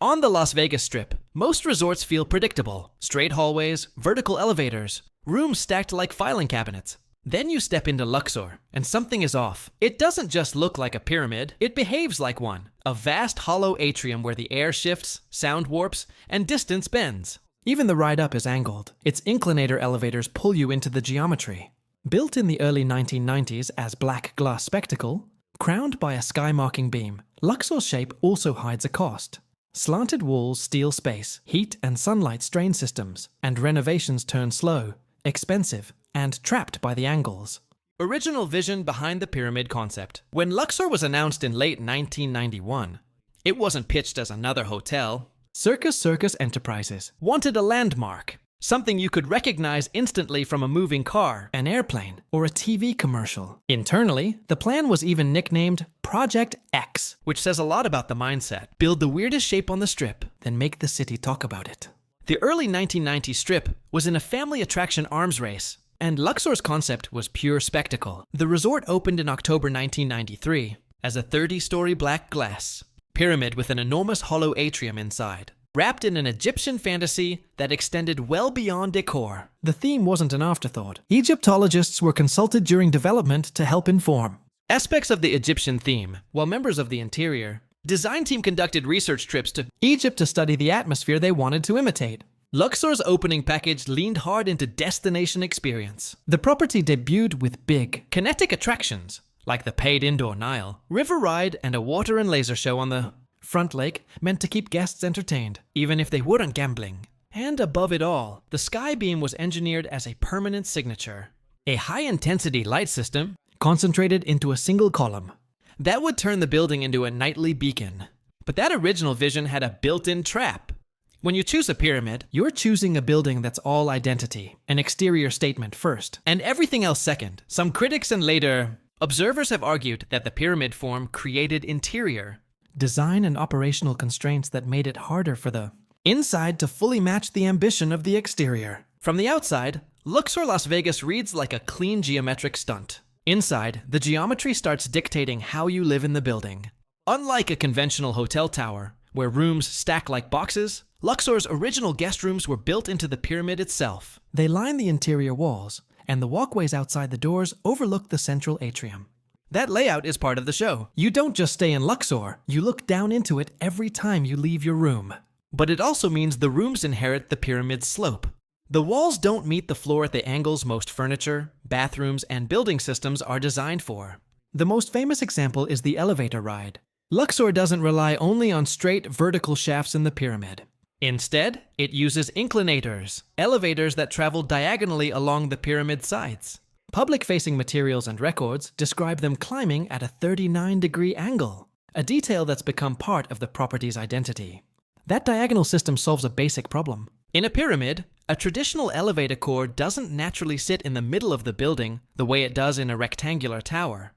On the Las Vegas Strip, most resorts feel predictable. Straight hallways, vertical elevators, rooms stacked like filing cabinets. Then you step into Luxor, and something is off. It doesn't just look like a pyramid, it behaves like one. A vast hollow atrium where the air shifts, sound warps, and distance bends. Even the ride up is angled. Its inclinator elevators pull you into the geometry. Built in the early 1990s as black glass spectacle, crowned by a sky-marking beam, Luxor's shape also hides a cost. Slanted walls steal space, heat and sunlight strain systems, and renovations turn slow, expensive, and trapped by the angles. Original vision behind the pyramid concept. When Luxor was announced in late 1991, it wasn't pitched as another hotel. Circus Enterprises wanted a landmark, something you could recognize instantly from a moving car, an airplane, or a TV commercial. Internally, the plan was even nicknamed Project X, which says a lot about the mindset. Build the weirdest shape on the Strip, then make the city talk about it. The early 1990s Strip was in a family attraction arms race, and Luxor's concept was pure spectacle. The resort opened in October 1993 as a 30-story black glass pyramid with an enormous hollow atrium inside, wrapped in an Egyptian fantasy that extended well beyond decor. The theme wasn't an afterthought. Egyptologists were consulted during development to help inform aspects of the Egyptian theme, while members of the interior design team conducted research trips to Egypt to study the atmosphere they wanted to imitate. Luxor's opening package leaned hard into destination experience. The property debuted with big, kinetic attractions, like the paid indoor Nile, river ride, and a water and laser show on the front lake meant to keep guests entertained, even if they weren't gambling. And above it all, the sky beam was engineered as a permanent signature. A high-intensity light system concentrated into a single column. That would turn the building into a nightly beacon. But that original vision had a built-in trap. When you choose a pyramid, you're choosing a building that's all identity, an exterior statement first, and everything else second. Some critics and later observers have argued that the pyramid form created interior design and operational constraints that made it harder for the inside to fully match the ambition of the exterior. From the outside, Luxor Las Vegas reads like a clean geometric stunt. Inside, the geometry starts dictating how you live in the building. Unlike a conventional hotel tower, where rooms stack like boxes, Luxor's original guest rooms were built into the pyramid itself. They line the interior walls, and the walkways outside the doors overlook the central atrium. That layout is part of the show. You don't just stay in Luxor, you look down into it every time you leave your room. But it also means the rooms inherit the pyramid's slope. The walls don't meet the floor at the angles most furniture, bathrooms, and building systems are designed for. The most famous example is the elevator ride. Luxor doesn't rely only on straight vertical shafts in the pyramid. Instead, it uses inclinators, elevators that travel diagonally along the pyramid sides. Public-facing materials and records describe them climbing at a 39-degree angle, a detail that's become part of the property's identity. That diagonal system solves a basic problem. In a pyramid, a traditional elevator core doesn't naturally sit in the middle of the building the way it does in a rectangular tower.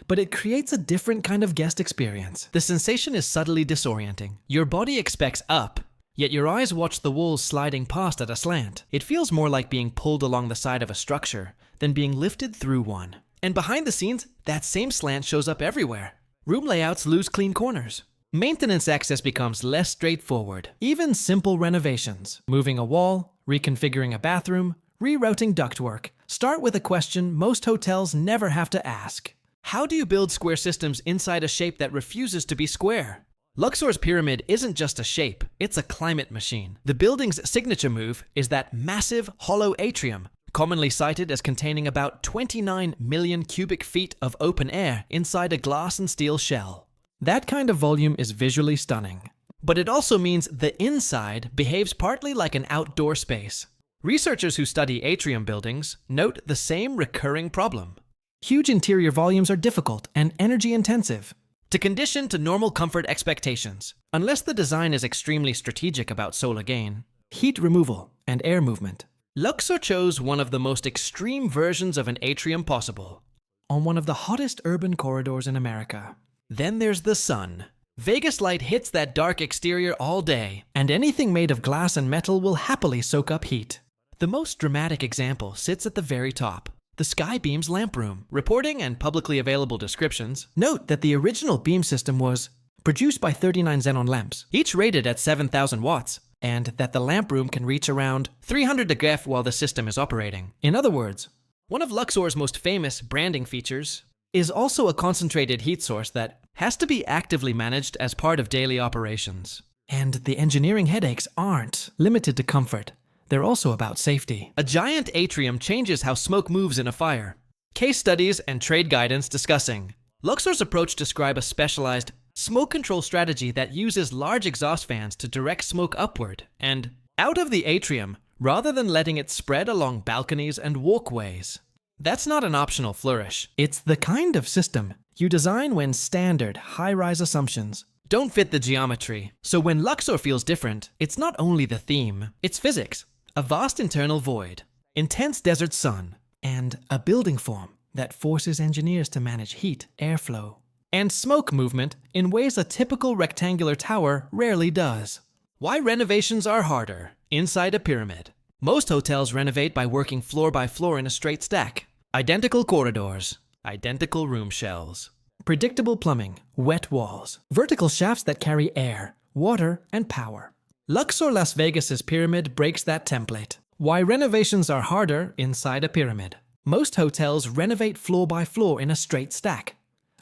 But it creates a different kind of guest experience. The sensation is subtly disorienting. Your body expects up, yet your eyes watch the walls sliding past at a slant. It feels more like being pulled along the side of a structure than being lifted through one. And behind the scenes, that same slant shows up everywhere. Room layouts lose clean corners. Maintenance access becomes less straightforward. Even simple renovations, moving a wall, reconfiguring a bathroom, rerouting ductwork, start with a question most hotels never have to ask. How do you build square systems inside a shape that refuses to be square? Luxor's pyramid isn't just a shape, it's a climate machine. The building's signature move is that massive, hollow atrium, commonly cited as containing about 29 million cubic feet of open air inside a glass and steel shell. That kind of volume is visually stunning. But it also means the inside behaves partly like an outdoor space. Researchers who study atrium buildings note the same recurring problem. Huge interior volumes are difficult and energy intensive to condition to normal comfort expectations, unless the design is extremely strategic about solar gain, heat removal, and air movement. Luxor chose one of the most extreme versions of an atrium possible, on one of the hottest urban corridors in America. Then there's the sun. Vegas light hits that dark exterior all day, and anything made of glass and metal will happily soak up heat. The most dramatic example sits at the very top. The Sky Beam's lamp room. Reporting and publicly available descriptions note that the original beam system was produced by 39 xenon lamps, each rated at 7,000 watts, and that the lamp room can reach around 300 degrees while the system is operating. In other words, one of Luxor's most famous branding features is also a concentrated heat source that has to be actively managed as part of daily operations. And the engineering headaches aren't limited to comfort. They're also about safety. A giant atrium changes how smoke moves in a fire. Case studies and trade guidance discussing. Luxor's approach describe a specialized smoke control strategy that uses large exhaust fans to direct smoke upward and out of the atrium rather than letting it spread along balconies and walkways. That's not an optional flourish. It's the kind of system you design when standard high-rise assumptions don't fit the geometry. So when Luxor feels different, it's not only the theme, it's physics. A vast internal void, intense desert sun, and a building form that forces engineers to manage heat, airflow, and smoke movement in ways a typical rectangular tower rarely does. Why renovations are harder inside a pyramid. Most hotels renovate by working floor by floor in a straight stack. Identical corridors, identical room shells. Predictable plumbing, wet walls, vertical shafts that carry air, water, and power. Luxor Las Vegas's pyramid breaks that template. Why renovations are harder inside a pyramid. Most hotels renovate floor by floor in a straight stack.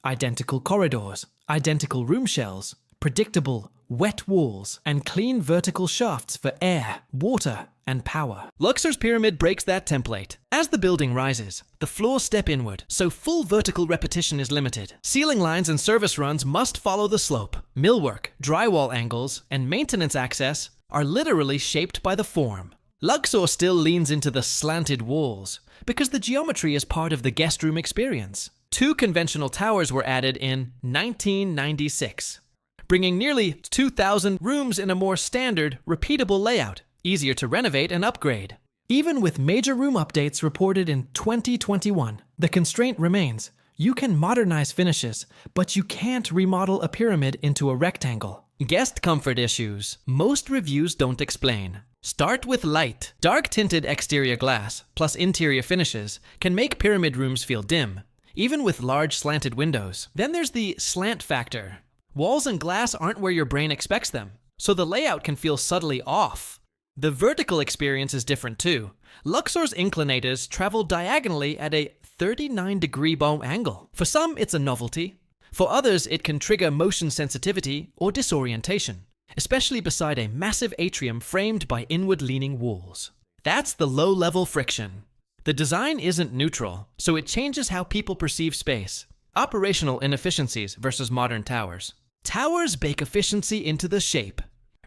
Identical corridors, identical room shells, predictable wet walls, and clean vertical shafts for air, water, and power. Luxor's pyramid breaks that template. As the building rises, the floors step inward, so full vertical repetition is limited. Ceiling lines and service runs must follow the slope. Millwork, drywall angles, and maintenance access are literally shaped by the form. Luxor still leans into the slanted walls because the geometry is part of the guest room experience. 2 conventional towers were added in 1996, bringing nearly 2,000 rooms in a more standard, repeatable layout, easier to renovate and upgrade. Even with major room updates reported in 2021, the constraint remains. You can modernize finishes, but you can't remodel a pyramid into a rectangle. Guest comfort issues. Most reviews don't explain. Start with light. Dark tinted exterior glass plus interior finishes can make pyramid rooms feel dim, even with large slanted windows. Then there's the slant factor. Walls and glass aren't where your brain expects them, so the layout can feel subtly off. The vertical experience is different too. Luxor's inclinators travel diagonally at a 39-degree bow angle. For some, it's a novelty. For others, it can trigger motion sensitivity or disorientation, especially beside a massive atrium framed by inward-leaning walls. That's the low-level friction. The design isn't neutral, so it changes how people perceive space. Operational inefficiencies versus modern towers. Towers bake efficiency into the shape.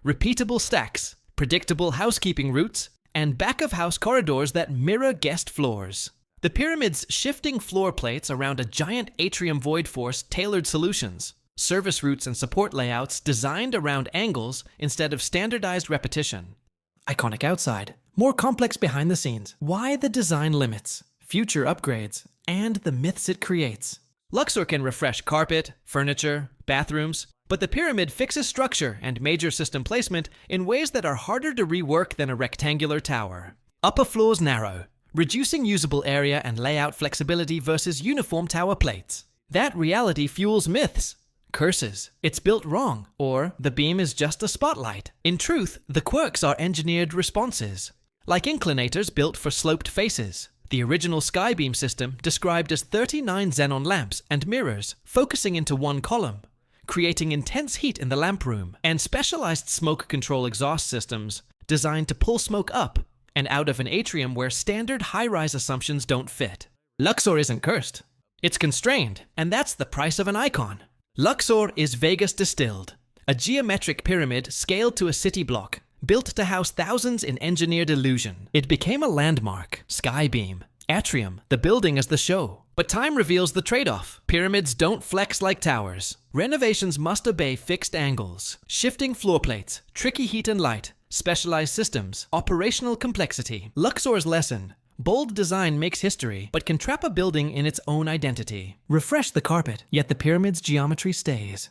Repeatable stacks, predictable housekeeping routes, and back-of-house corridors that mirror guest floors. The pyramid's shifting floor plates around a giant atrium void force tailored solutions. Service routes and support layouts designed around angles instead of standardized repetition. Iconic outside, more complex behind the scenes. Why the design limits, future upgrades, and the myths it creates. Luxor can refresh carpet, furniture, bathrooms, but the pyramid fixes structure and major system placement in ways that are harder to rework than a rectangular tower. Upper floors narrow, reducing usable area and layout flexibility versus uniform tower plates. That reality fuels myths. Curses, it's built wrong, or the beam is just a spotlight. In truth, the quirks are engineered responses, like inclinators built for sloped faces. The original Skybeam system described as 39 xenon lamps and mirrors focusing into one column, creating intense heat in the lamp room, and specialized smoke control exhaust systems designed to pull smoke up and out of an atrium where standard high-rise assumptions don't fit. Luxor isn't cursed. It's constrained, and that's the price of an icon. Luxor is Vegas distilled, a geometric pyramid scaled to a city block, built to house thousands in engineered illusion. It became a landmark, Skybeam, atrium, the building as the show. But time reveals the trade-off. Pyramids don't flex like towers. Renovations must obey fixed angles, shifting floor plates, tricky heat and light, specialized systems, operational complexity. Luxor's lesson: bold design makes history, but can trap a building in its own identity. Refresh the carpet, yet the pyramid's geometry stays.